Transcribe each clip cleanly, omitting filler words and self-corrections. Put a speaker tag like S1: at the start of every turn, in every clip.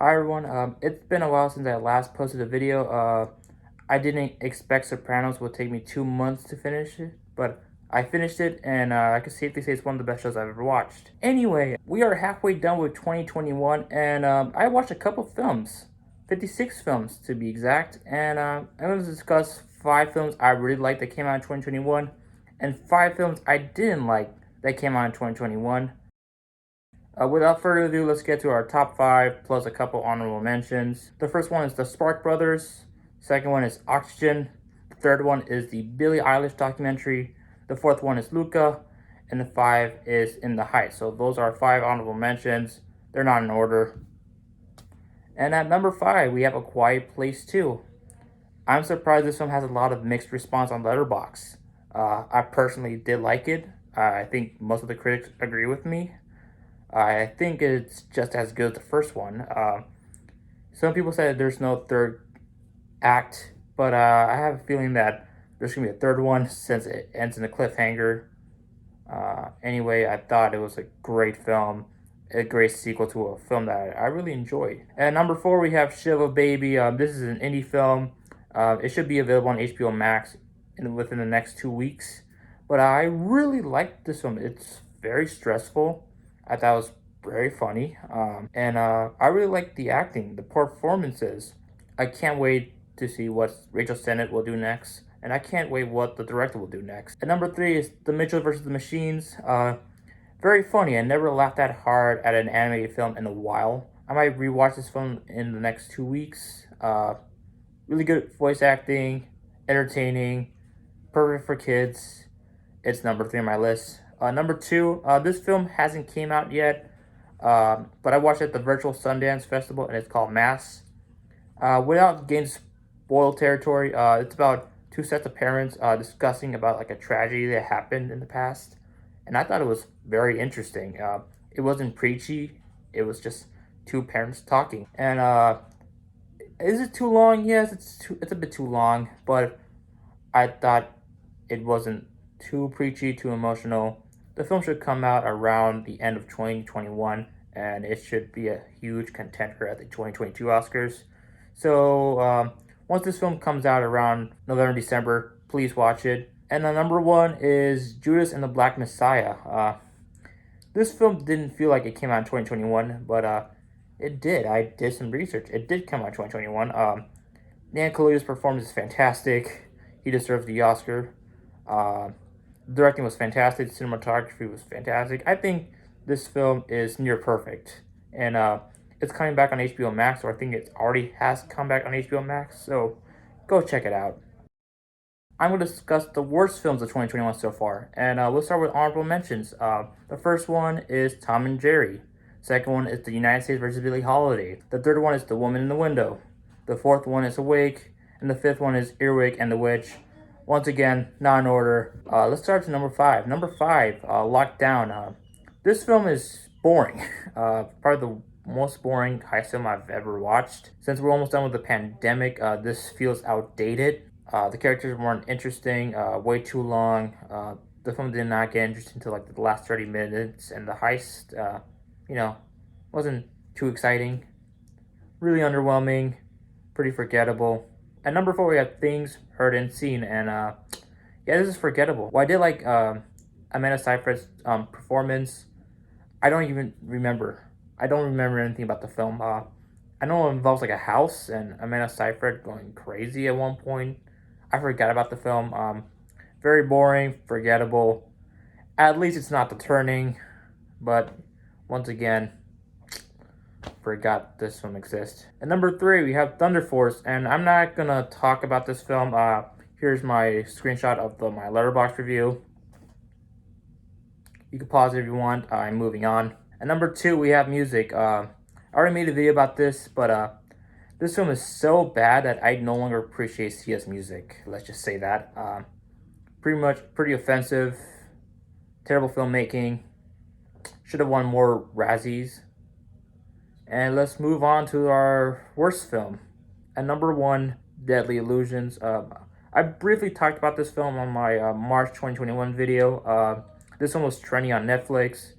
S1: Hi everyone, it's been a while since I last posted a video. I didn't expect Sopranos would take me 2 months to finish it, but I finished it and I can safely say it's one of the best shows I've ever watched. Anyway, we are halfway done with 2021 and I watched a couple films, 56 films to be exact, and I'm going to discuss 5 films I really liked that came out in 2021 and 5 films I didn't like that came out in 2021. Without further ado, let's get to our top 5 plus a couple honorable mentions. The first one is the Spark Brothers. Second one is Oxygen. The third one is the Billie Eilish documentary. The fourth one is Luca. And the 5 is In the Heights. So those are 5 honorable mentions. They're not in order. And at number 5, we have A Quiet Place 2. I'm surprised this film has a lot of mixed response on Letterboxd. I personally did like it. I think most of the critics agree with me. I think it's just as good as the first one. Some people said there's no third act, but I have a feeling that there's going to be a third one since it ends in a cliffhanger. Anyway, I thought it was a great film, a great sequel to a film that I really enjoyed. At number 4, we have Shiva Baby. This is an indie film. It should be available on HBO Max within the next 2 weeks. But I really liked this film. It's very stressful. I thought it was very funny. And I really like the acting, the performances. I can't wait to see what Rachel Sennett will do next. And I can't wait what the director will do next. At number 3 is The Mitchell vs. the Machines. Very funny. I never laughed that hard at an animated film in a while. I might rewatch this film in the next 2 weeks. Really good voice acting, entertaining, perfect for kids. It's number 3 on my list. Number 2, this film hasn't came out yet, but I watched it at the virtual Sundance Festival, and it's called Mass. Without getting spoiled territory, it's about 2 sets of parents discussing about like a tragedy that happened in the past, and I thought it was very interesting. It wasn't preachy; it was just 2 parents talking. And is it too long? Yes, it's a bit too long, but I thought it wasn't too preachy, too emotional. The film should come out around the end of 2021, and it should be a huge contender at the 2022 Oscars. So once this film comes out around November, December, please watch it. And the number 1 is Judas and the Black Messiah. This film didn't feel like it came out in 2021, but it did. I did some research. It did come out in 2021. Dan Kaluuya's performance is fantastic. He deserves the Oscar. Directing was fantastic. Cinematography was fantastic. I think this film is near perfect. And it's coming back on HBO Max, or I think it already has come back on HBO Max. So go check it out. I'm going to discuss the worst films of 2021 so far. And we'll start with honorable mentions. The first one is Tom and Jerry. Second one is The United States versus Billie Holiday. The third one is The Woman in the Window. The fourth one is Awake. And the fifth one is Earwig and the Witch. Once again, not in order. Let's start to number 5. Number 5, Lockdown. This film is boring. Probably the most boring heist film I've ever watched. Since we're almost done with the pandemic, this feels outdated. The characters weren't interesting, way too long. The film did not get interesting until like the last 30 minutes, and the heist, wasn't too exciting. Really underwhelming, pretty forgettable. At number 4, we have Things Heard and Seen, and this is forgettable. Well, I did like Amanda Seyfried's performance. I don't even remember. I don't remember anything about the film. I know it involves like a house and Amanda Seyfried going crazy at one point. I forgot about the film. Very boring, forgettable. At least it's not The Turning, but once again, forgot this film exists. At number 3, we have Thunder Force, and I'm not gonna talk about this film. Here's my screenshot of my Letterboxd review. You can pause it if you want. I'm moving on. At number 2, we have music. I already made a video about this, but this film is so bad that I no longer appreciate Sia's music. Let's just say that. Pretty offensive. Terrible filmmaking. Should have won more Razzies. And let's move on to our worst film. At number 1, Deadly Illusions. I briefly talked about this film on my March 2021 video. This one was trending on Netflix.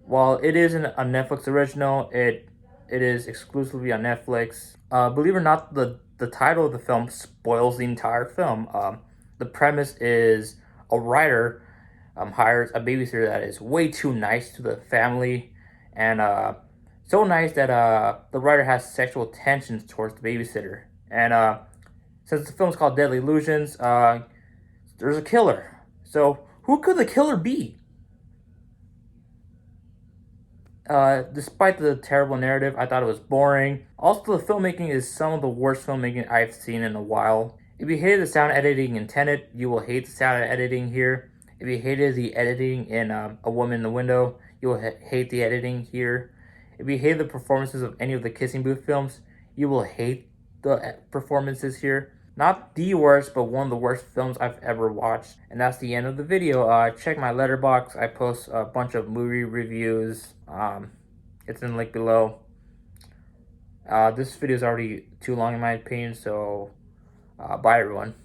S1: While it isn't a Netflix original, it It is exclusively on Netflix. Believe it or not, the title of the film spoils the entire film. The premise is a writer hires a babysitter that is way too nice to the family, and so nice that the writer has sexual tensions towards the babysitter. And since the film is called Deadly Illusions, there's a killer. So who could the killer be? Despite the terrible narrative, I thought it was boring. Also, the filmmaking is some of the worst filmmaking I've seen in a while. If you hated the sound editing in Tenet, you will hate the sound editing here. If you hated the editing in A Woman in the Window, you will hate the editing here. If you hate the performances of any of the Kissing Booth films, you will hate the performances here. Not the worst, but one of the worst films I've ever watched. And that's the end of the video. Check my letterbox. I post a bunch of movie reviews. It's in the link below. This video is already too long in my opinion, so bye everyone.